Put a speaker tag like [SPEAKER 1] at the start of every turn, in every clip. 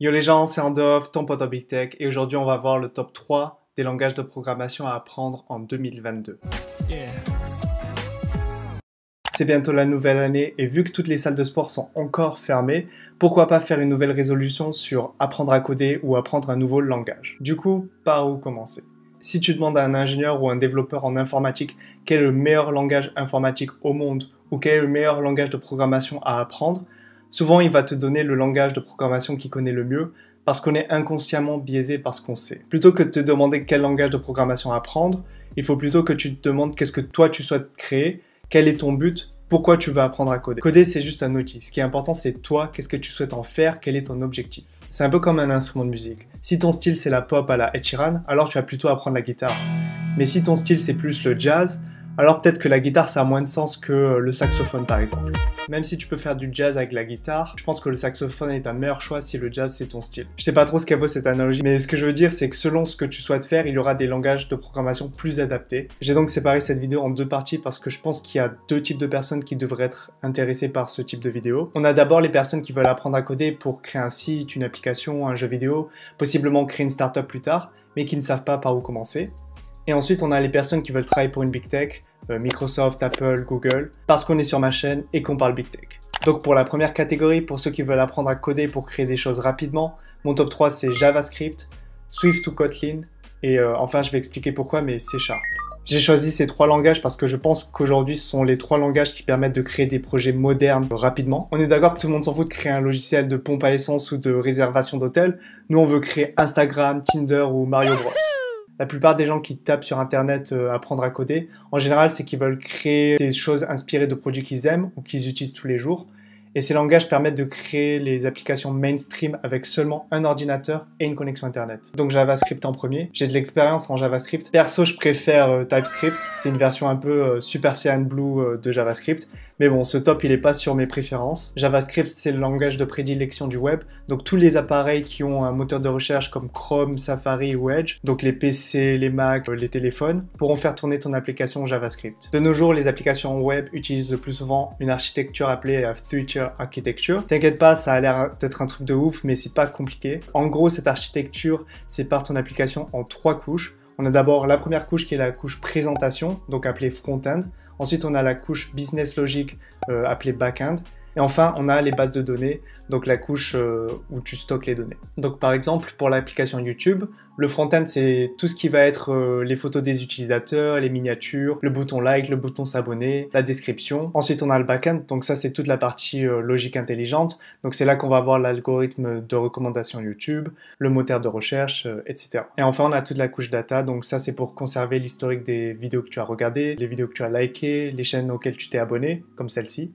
[SPEAKER 1] Yo les gens, c'est Andov, ton pote en Big Tech, et aujourd'hui on va voir le top 3 des langages de programmation à apprendre en 2022. C'est bientôt la nouvelle année et vu que toutes les salles de sport sont encore fermées, pourquoi pas faire une nouvelle résolution sur apprendre à coder ou apprendre un nouveau langage. Du coup, par où commencer? Si tu demandes à un ingénieur ou un développeur en informatique quel est le meilleur langage informatique au monde ou quel est le meilleur langage de programmation à apprendre, souvent il va te donner le langage de programmation qu'il connaît le mieux parce qu'on est inconsciemment biaisé par ce qu'on sait. Plutôt que de te demander quel langage de programmation apprendre, il faut plutôt que tu te demandes qu'est-ce que toi tu souhaites créer, quel est ton but, pourquoi tu veux apprendre à coder. Coder, c'est juste un outil. Ce qui est important, c'est toi, qu'est-ce que tu souhaites en faire, quel est ton objectif. C'est un peu comme un instrument de musique. Si ton style, c'est la pop à la Ed Sheeran, alors tu vas plutôt apprendre la guitare. Mais si ton style, c'est plus le jazz, alors peut-être que la guitare, ça a moins de sens que le saxophone, par exemple. Même si tu peux faire du jazz avec la guitare, je pense que le saxophone est un meilleur choix si le jazz, c'est ton style. Je sais pas trop ce qu'elle vaut cette analogie, mais ce que je veux dire, c'est que selon ce que tu souhaites faire, il y aura des langages de programmation plus adaptés. J'ai donc séparé cette vidéo en deux parties parce que je pense qu'il y a deux types de personnes qui devraient être intéressées par ce type de vidéo. On a d'abord les personnes qui veulent apprendre à coder pour créer un site, une application, un jeu vidéo, possiblement créer une startup plus tard, mais qui ne savent pas par où commencer. Et ensuite, on a les personnes qui veulent travailler pour une Big Tech, Microsoft, Apple, Google, parce qu'on est sur ma chaîne et qu'on parle Big Tech. Donc pour la première catégorie, pour ceux qui veulent apprendre à coder pour créer des choses rapidement, mon top 3 c'est JavaScript, Swift ou Kotlin, et enfin je vais expliquer pourquoi, mais C#. J'ai choisi ces trois langages parce que je pense qu'aujourd'hui ce sont les trois langages qui permettent de créer des projets modernes rapidement. On est d'accord que tout le monde s'en fout de créer un logiciel de pompe à essence ou de réservation d'hôtel. Nous on veut créer Instagram, Tinder ou Mario Bros. La plupart des gens qui tapent sur internet apprendre à coder, en général, c'est qu'ils veulent créer des choses inspirées de produits qu'ils aiment ou qu'ils utilisent tous les jours. Et ces langages permettent de créer les applications mainstream avec seulement un ordinateur et une connexion internet. Donc JavaScript en premier. J'ai de l'expérience en JavaScript. Perso, je préfère TypeScript. C'est une version un peu Super Cyan Blue de JavaScript. Mais bon, ce top, il est pas sur mes préférences. JavaScript, c'est le langage de prédilection du web. Donc tous les appareils qui ont un moteur de recherche comme Chrome, Safari ou Edge, donc les PC, les Mac, les téléphones, pourront faire tourner ton application JavaScript. De nos jours, les applications web utilisent le plus souvent une architecture appelée Three-Tier Architecture. T'inquiète pas, ça a l'air d'être un truc de ouf, mais c'est pas compliqué. En gros, cette architecture sépare ton application en trois couches. On a d'abord la première couche qui est la couche présentation, donc appelée front-end. Ensuite, on a la couche business logic appelée back-end. Et enfin, on a les bases de données, donc la couche où tu stockes les données. Donc par exemple, pour l'application YouTube, le front-end, c'est tout ce qui va être les photos des utilisateurs, les miniatures, le bouton like, le bouton s'abonner, la description. Ensuite, on a le back-end, donc ça, c'est toute la partie logique intelligente. Donc c'est là qu'on va voir l'algorithme de recommandation YouTube, le moteur de recherche, etc. Et enfin, on a toute la couche data, donc ça, c'est pour conserver l'historique des vidéos que tu as regardées, les vidéos que tu as likées, les chaînes auxquelles tu t'es abonné, comme celle-ci.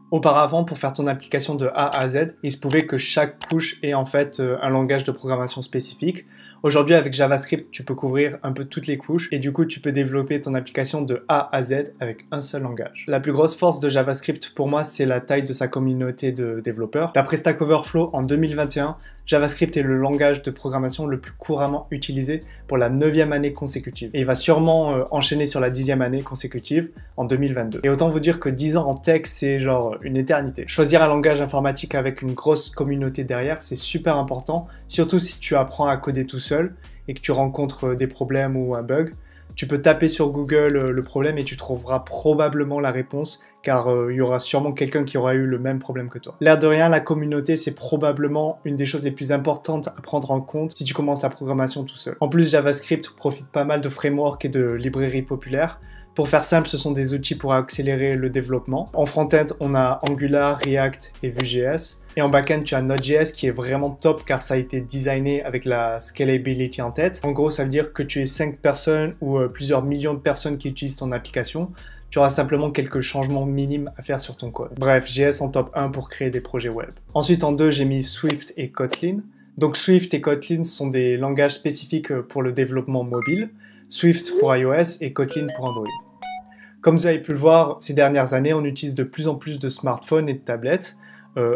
[SPEAKER 1] Auparavant, pour faire ton application de A à Z, il se pouvait que chaque couche ait en fait un langage de programmation spécifique. Aujourd'hui, avec JavaScript, tu peux couvrir un peu toutes les couches et du coup, tu peux développer ton application de A à Z avec un seul langage. La plus grosse force de JavaScript pour moi, c'est la taille de sa communauté de développeurs. D'après Stack Overflow, en 2021, JavaScript est le langage de programmation le plus couramment utilisé pour la 9e année consécutive. Et il va sûrement enchaîner sur la 10e année consécutive en 2022. Et autant vous dire que 10 ans en tech, c'est genre une éternité. Choisir un langage informatique avec une grosse communauté derrière, c'est super important, surtout si tu apprends à coder tout seul et que tu rencontres des problèmes ou un bug. Tu peux taper sur Google le problème et tu trouveras probablement la réponse car il y aura sûrement quelqu'un qui aura eu le même problème que toi. L'air de rien, la communauté, c'est probablement une des choses les plus importantes à prendre en compte si tu commences la programmation tout seul. En plus, JavaScript profite pas mal de frameworks et de librairies populaires. Pour faire simple, ce sont des outils pour accélérer le développement. En front-end, on a Angular, React et Vue.js. Et en back-end, tu as Node.js qui est vraiment top car ça a été designé avec la scalability en tête. En gros, ça veut dire que tu es 5 personnes ou plusieurs millions de personnes qui utilisent ton application. Tu auras simplement quelques changements minimes à faire sur ton code. Bref, JS en top 1 pour créer des projets web. Ensuite, en 2, j'ai mis Swift et Kotlin. Donc Swift et Kotlin sont des langages spécifiques pour le développement mobile. Swift pour iOS et Kotlin pour Android. Comme vous avez pu le voir, ces dernières années, on utilise de plus en plus de smartphones et de tablettes.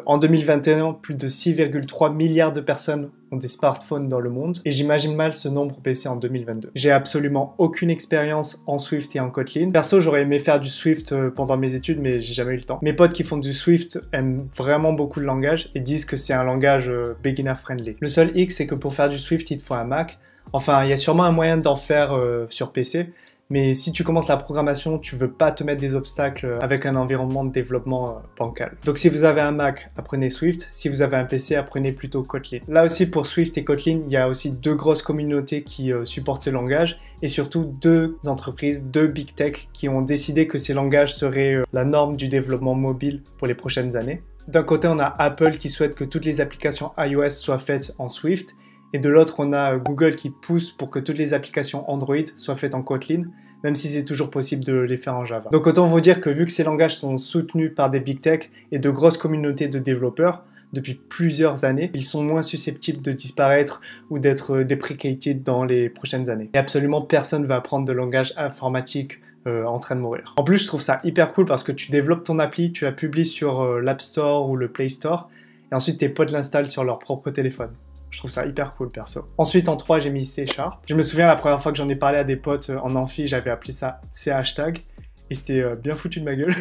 [SPEAKER 1] En 2021, plus de 6,3 milliards de personnes ont des smartphones dans le monde et j'imagine mal ce nombre baisser en 2022. J'ai absolument aucune expérience en Swift et en Kotlin. Perso, j'aurais aimé faire du Swift pendant mes études, mais j'ai jamais eu le temps. Mes potes qui font du Swift aiment vraiment beaucoup le langage et disent que c'est un langage beginner friendly. Le seul hic, c'est que pour faire du Swift, il te faut un Mac. Enfin, il y a sûrement un moyen d'en faire sur PC. Mais si tu commences la programmation, tu veux pas te mettre des obstacles avec un environnement de développement bancal. Donc si vous avez un Mac, apprenez Swift. Si vous avez un PC, apprenez plutôt Kotlin. Là aussi, pour Swift et Kotlin, il y a aussi deux grosses communautés qui supportent ce langage et surtout deux entreprises, deux big tech qui ont décidé que ces langages seraient la norme du développement mobile pour les prochaines années. D'un côté, on a Apple qui souhaite que toutes les applications iOS soient faites en Swift. Et de l'autre, on a Google qui pousse pour que toutes les applications Android soient faites en Kotlin, même si c'est toujours possible de les faire en Java. Donc autant vous dire que vu que ces langages sont soutenus par des big tech et de grosses communautés de développeurs depuis plusieurs années, ils sont moins susceptibles de disparaître ou d'être deprecated dans les prochaines années. Et absolument personne ne va apprendre de langage informatique en train de mourir. En plus, je trouve ça hyper cool parce que tu développes ton appli, tu la publies sur l'App Store ou le Play Store, et ensuite tes potes l'installent sur leur propre téléphone. Je trouve ça hyper cool perso. Ensuite en 3 j'ai mis C#. Je me souviens la première fois que j'en ai parlé à des potes en amphi, j'avais appelé ça C#. Et c'était bien foutu de ma gueule.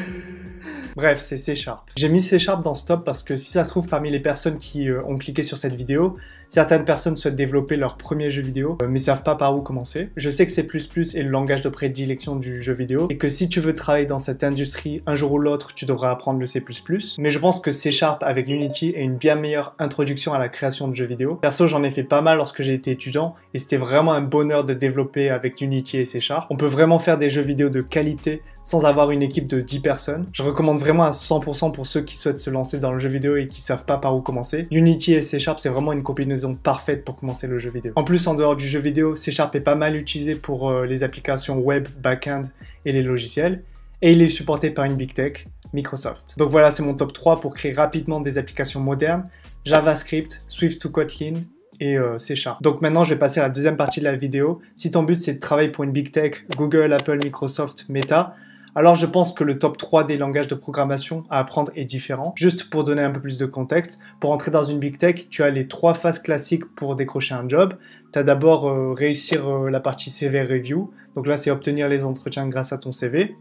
[SPEAKER 1] Bref, c'est C#. J'ai mis C# dans ce top parce que si ça se trouve parmi les personnes qui ont cliqué sur cette vidéo, certaines personnes souhaitent développer leur premier jeu vidéo, mais savent pas par où commencer. Je sais que C++ est le langage de prédilection du jeu vidéo, et que si tu veux travailler dans cette industrie, un jour ou l'autre, tu devras apprendre le C++. Mais je pense que C# avec Unity est une bien meilleure introduction à la création de jeux vidéo. Perso, j'en ai fait pas mal lorsque j'ai été étudiant, et c'était vraiment un bonheur de développer avec Unity et C#. On peut vraiment faire des jeux vidéo de qualité sans avoir une équipe de 10 personnes. Je recommande vraiment à 100% pour ceux qui souhaitent se lancer dans le jeu vidéo et qui savent pas par où commencer. Unity et C#, c'est vraiment une combinaison parfaite pour commencer le jeu vidéo. En plus, en dehors du jeu vidéo, C# est pas mal utilisé pour les applications web, back-end et les logiciels. Et il est supporté par une big tech, Microsoft. Donc voilà, c'est mon top 3 pour créer rapidement des applications modernes, JavaScript, Swift to Kotlin et C#. Donc maintenant, je vais passer à la deuxième partie de la vidéo. Si ton but, c'est de travailler pour une big tech, Google, Apple, Microsoft, Meta, alors je pense que le top 3 des langages de programmation à apprendre est différent. Juste pour donner un peu plus de contexte, pour entrer dans une big tech, tu as les 3 phases classiques pour décrocher un job. Tu as d'abord réussir la partie CV review, donc là c'est obtenir les entretiens grâce à ton CV.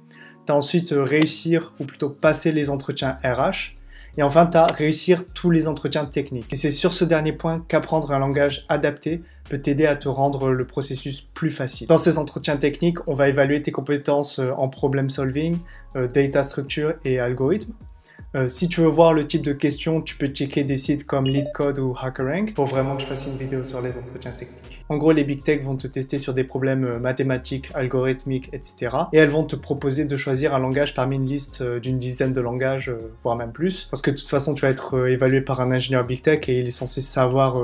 [SPEAKER 1] Tu as ensuite réussir, ou plutôt passer les entretiens RH. Et enfin, tu as réussir tous les entretiens techniques. Et c'est sur ce dernier point qu'apprendre un langage adapté peut t'aider à te rendre le processus plus facile. Dans ces entretiens techniques, on va évaluer tes compétences en problem solving, data structure et algorithme. Si tu veux voir le type de questions, tu peux checker des sites comme LeetCode ou HackerRank. Faut vraiment que je fasse une vidéo sur les entretiens techniques. En gros, les big tech vont te tester sur des problèmes mathématiques, algorithmiques, etc. Et elles vont te proposer de choisir un langage parmi une liste d'une dizaine de langages, voire même plus. Parce que de toute façon, tu vas être évalué par un ingénieur big tech et il est censé savoir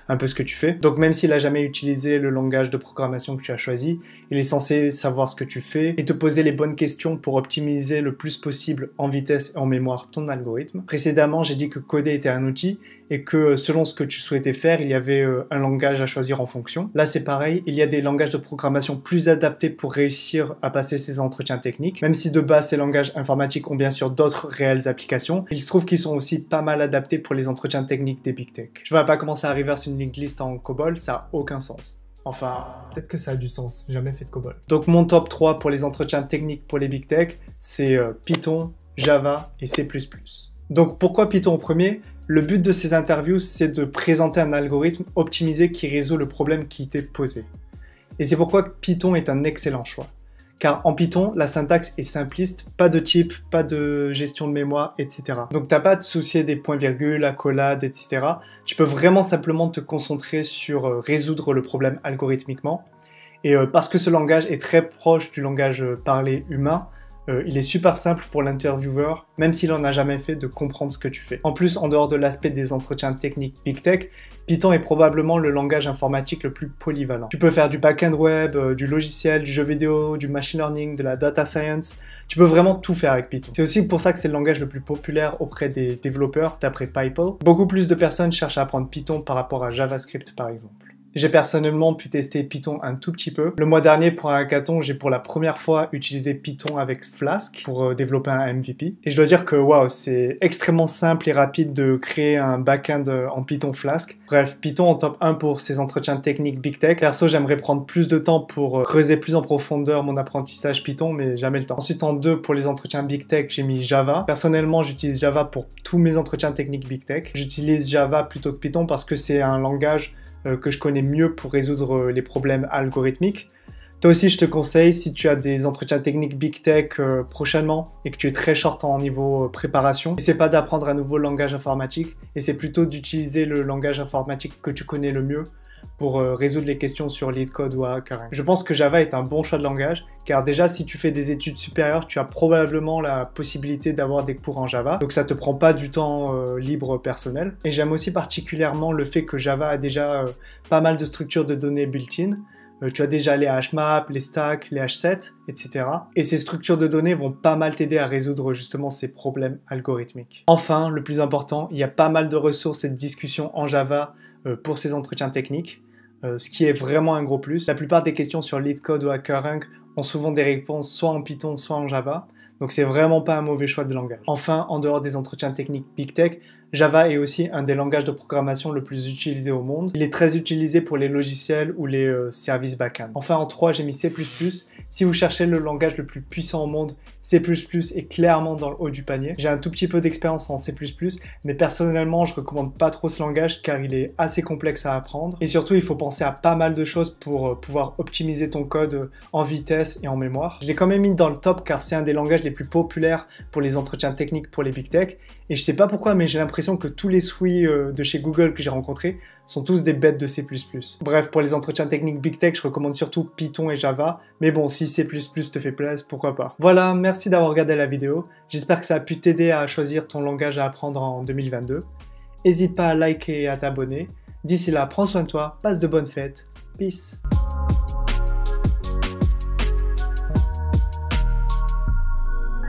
[SPEAKER 1] un peu ce que tu fais. Donc même s'il n'a jamais utilisé le langage de programmation que tu as choisi, il est censé savoir ce que tu fais et te poser les bonnes questions pour optimiser le plus possible en vitesse et en mémoire ton algorithme. Précédemment, j'ai dit que coder était un outil et que selon ce que tu souhaitais faire, il y avait un langage à choisir en fonction. Là, c'est pareil, il y a des langages de programmation plus adaptés pour réussir à passer ces entretiens techniques. Même si de base, ces langages informatiques ont bien sûr d'autres réelles applications, il se trouve qu'ils sont aussi pas mal adaptés pour les entretiens techniques des big tech. Je ne vais pas commencer à reverse une linked list en COBOL, ça n'a aucun sens. Enfin, peut-être que ça a du sens, j'ai jamais fait de COBOL. Donc mon top 3 pour les entretiens techniques pour les big tech, c'est Python, Java et C++. Donc pourquoi Python en premier ? Le but de ces interviews, c'est de présenter un algorithme optimisé qui résout le problème qui t'est posé. Et c'est pourquoi Python est un excellent choix. Car en Python, la syntaxe est simpliste, pas de type, pas de gestion de mémoire, etc. Donc t'as pas à te soucier des points-virgules, accolades, etc. Tu peux vraiment simplement te concentrer sur résoudre le problème algorithmiquement. Et parce que ce langage est très proche du langage parlé humain, il est super simple pour l'intervieweur, même s'il en a jamais fait, de comprendre ce que tu fais. En plus, en dehors de l'aspect des entretiens techniques Big Tech, Python est probablement le langage informatique le plus polyvalent. Tu peux faire du back-end web, du logiciel, du jeu vidéo, du machine learning, de la data science. Tu peux vraiment tout faire avec Python. C'est aussi pour ça que c'est le langage le plus populaire auprès des développeurs, d'après Pipel. Beaucoup plus de personnes cherchent à apprendre Python par rapport à JavaScript, par exemple. J'ai personnellement pu tester Python un tout petit peu. Le mois dernier, pour un hackathon, j'ai pour la première fois utilisé Python avec Flask pour développer un MVP. Et je dois dire que waouh, c'est extrêmement simple et rapide de créer un back-end en Python Flask. Bref, Python en top 1 pour ses entretiens techniques Big Tech. Perso, j'aimerais prendre plus de temps pour creuser plus en profondeur mon apprentissage Python, mais jamais le temps. Ensuite, en 2, pour les entretiens Big Tech, j'ai mis Java. Personnellement, j'utilise Java pour tous mes entretiens techniques Big Tech. J'utilise Java plutôt que Python parce que c'est un langage que je connais mieux pour résoudre les problèmes algorithmiques. Toi aussi, je te conseille, si tu as des entretiens techniques Big Tech prochainement et que tu es très short en niveau préparation, n'essaie pas d'apprendre un nouveau langage informatique, et c'est plutôt d'utiliser le langage informatique que tu connais le mieux pour résoudre les questions sur LeetCode ou HackerRank. Je pense que Java est un bon choix de langage, car déjà si tu fais des études supérieures, tu as probablement la possibilité d'avoir des cours en Java, donc ça te prend pas du temps libre personnel. Et j'aime aussi particulièrement le fait que Java a déjà pas mal de structures de données built-in. Tu as déjà les hashmaps, les stacks, les hashsets, etc. Et ces structures de données vont pas mal t'aider à résoudre justement ces problèmes algorithmiques. Enfin, le plus important, il y a pas mal de ressources et de discussions en Java pour ces entretiens techniques, ce qui est vraiment un gros plus. La plupart des questions sur LeetCode ou HackerRank ont souvent des réponses soit en Python, soit en Java. Donc c'est vraiment pas un mauvais choix de langage. Enfin, en dehors des entretiens techniques Big Tech, Java est aussi un des langages de programmation le plus utilisé au monde. Il est très utilisé pour les logiciels ou les services back-end. Enfin, en 3, j'ai mis C++. Si vous cherchez le langage le plus puissant au monde, C++ est clairement dans le haut du panier. J'ai un tout petit peu d'expérience en C++, mais personnellement, je recommande pas trop ce langage car il est assez complexe à apprendre. Et surtout, il faut penser à pas mal de choses pour pouvoir optimiser ton code en vitesse et en mémoire. Je l'ai quand même mis dans le top car c'est un des langages les plus populaires pour les entretiens techniques pour les Big Tech. Et je sais pas pourquoi, mais j'ai l'impression que tous les SWI de chez Google que j'ai rencontrés sont tous des bêtes de C++. Bref, pour les entretiens techniques Big Tech, je recommande surtout Python et Java. Mais bon, si C++ te fait plaisir, pourquoi pas. Voilà, merci d'avoir regardé la vidéo. J'espère que ça a pu t'aider à choisir ton langage à apprendre en 2022. N'hésite pas à liker et à t'abonner. D'ici là, prends soin de toi, passe de bonnes fêtes. Peace.